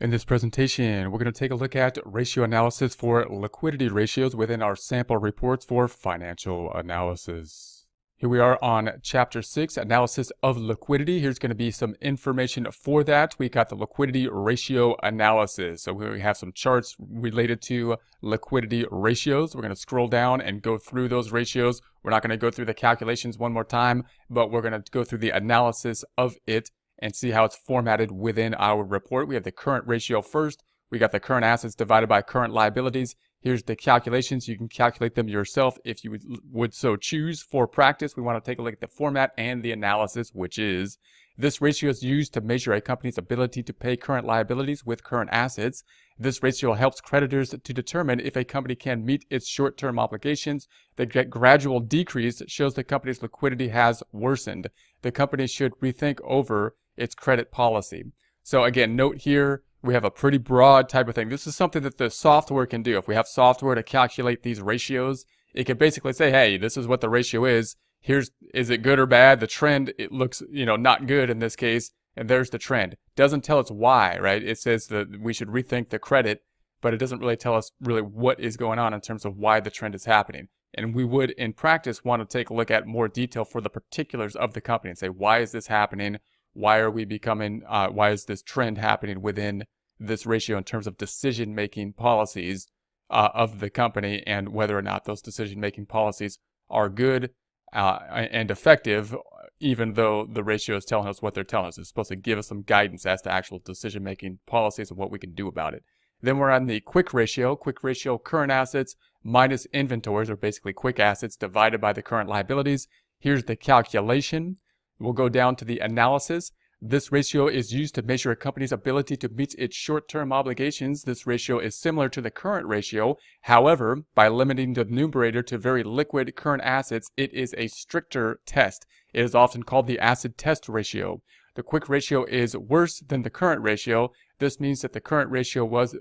In this presentation, we're going to take a look at ratio analysis for liquidity ratios within our sample reports for financial analysis. Here we are on Chapter 6, Analysis of Liquidity. Here's going to be some information for that. We got the liquidity ratio analysis. So we have some charts related to liquidity ratios. We're going to scroll down and go through those ratios. We're not going to go through the calculations one more time, but we're going to go through the analysis of it and see how it's formatted within our report. We have the current ratio first. We got the current assets divided by current liabilities. Here's the calculations. You can calculate them yourself if you would so choose. For practice, we want to take a look at the format and the analysis, which is this ratio is used to measure a company's ability to pay current liabilities with current assets. This ratio helps creditors to determine if a company can meet its short-term obligations. The gradual decrease shows the company's liquidity has worsened. The company should rethink over its credit policy. So again, note here, we have a pretty broad type of thing. This is something that the software can do. If we have software to calculate these ratios, it can basically say, hey, this is what the ratio is. Is it good or bad? The trend, it looks, not good in this case, and there's the trend. Doesn't tell us why, right? It says that we should rethink the credit, but it doesn't really tell us really what is going on in terms of why the trend is happening. And we would, in practice, want to take a look at more detail for the particulars of the company and say, why is this happening? Why are we why is this trend happening within this ratio in terms of decision-making policies of the company, and whether or not those decision-making policies are good and effective, even though the ratio is telling us what they're telling us. It's supposed to give us some guidance as to actual decision-making policies and what we can do about it. Then we're on the quick ratio. Quick ratio, current assets minus inventories, or basically quick assets, divided by the current liabilities. Here's the calculation. We'll go down to the analysis. This ratio is used to measure a company's ability to meet its short-term obligations. This ratio is similar to the current ratio. However, by limiting the numerator to very liquid current assets, it is a stricter test. It is often called the acid test ratio. The quick ratio is worse than the current ratio. This means that the current ratio was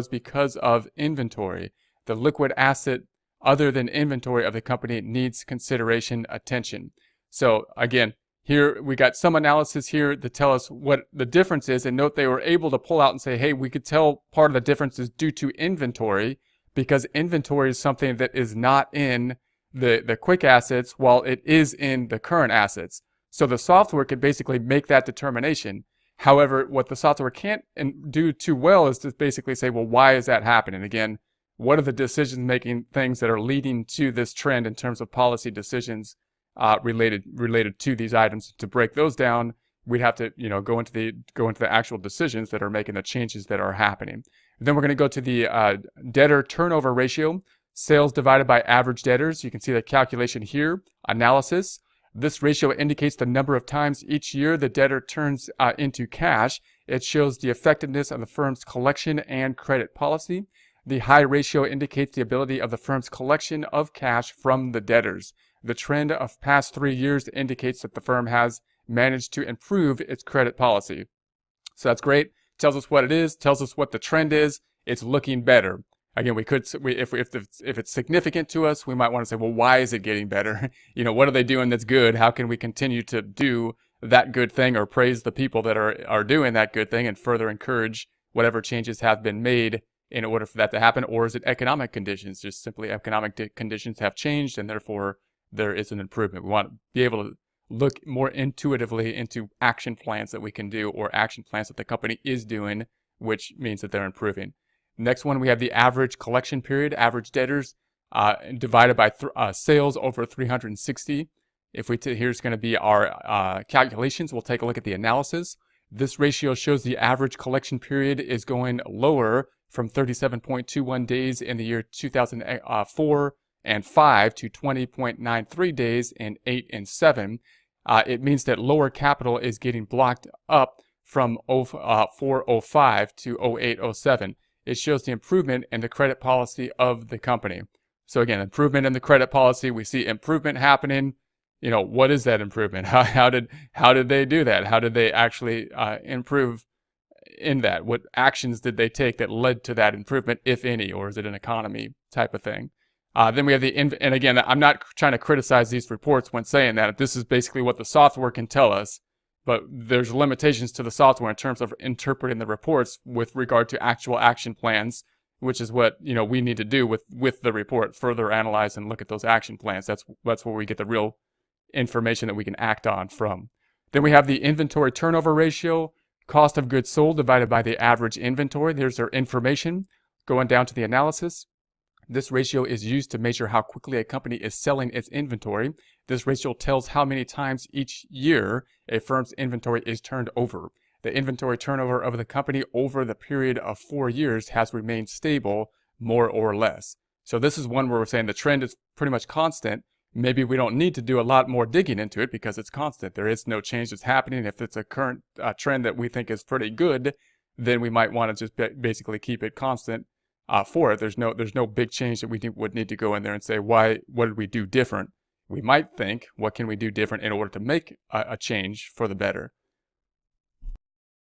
because of inventory. The liquid asset other than inventory of the company needs consideration, attention. So again, here we got some analysis here to tell us what the difference is, and note they were able to pull out and say, hey, we could tell part of the difference is due to inventory, because inventory is something that is not in the quick assets while it is in the current assets. So the software could basically make that determination. However, what the software can't do too well is to basically say, well, why is that happening? Again, what are the decision-making things that are leading to this trend in terms of policy decisions related to these items? To break those down, we'd have to go into the actual decisions that are making the changes that are happening. Then we're going to go to the debtor turnover ratio, sales divided by average debtors. You can see the calculation here. Analysis. This ratio indicates the number of times each year the debtor turns into cash. It shows the effectiveness of the firm's collection and credit policy. The high ratio indicates the ability of the firm's collection of cash from the debtors. The trend of past 3 years indicates that the firm has managed to improve its credit policy. So that's great. Tells us what it is, tells us what the trend is. It's looking better. Again, if it's significant to us, we might want to say, well, why is it getting better? What are they doing that's good? How can we continue to do that good thing, or praise the people that are doing that good thing and further encourage whatever changes have been made in order for that to happen? Or is it economic conditions? Just simply economic conditions have changed, and therefore there is an improvement. We want to be able to look more intuitively into action plans that we can do, or action plans that the company is doing, which means that they're improving. Next one, we have the average collection period, average debtors, divided by sales over 360. Here's going to be our calculations. We'll take a look at the analysis. This ratio shows the average collection period is going lower from 37.21 days in the year 2004 and 5 to 20.93 days in 8 and 7. It means that lower capital is getting blocked up from 0405 to 0807. It shows the improvement in the credit policy of the company. So again, improvement in the credit policy. We see improvement happening. What is that improvement? How did they do that? How did they actually improve in that? What actions did they take that led to that improvement, if any, or is it an economy type of thing? Then we have and again, I'm not trying to criticize these reports when saying that. This is basically what the software can tell us. but there's limitations to the software in terms of interpreting the reports with regard to actual action plans, which is what we need to do with the report, further analyze and look at those action plans. That's where we get the real information that we can act on from. Then we have the inventory turnover ratio, cost of goods sold divided by the average inventory. There's our information. Going down to the analysis, this ratio is used to measure how quickly a company is selling its inventory. This ratio tells how many times each year a firm's inventory is turned over. The inventory turnover of the company over the period of 4 years has remained stable, more or less. So this is one where we're saying the trend is pretty much constant. Maybe we don't need to do a lot more digging into it because it's constant. There is no change that's happening. If it's a current trend that we think is pretty good, then we might want to just basically keep it constant for it. There's no big change that we would need to go in there and say, what did we do different? We might think, what can we do different in order to make a change for the better?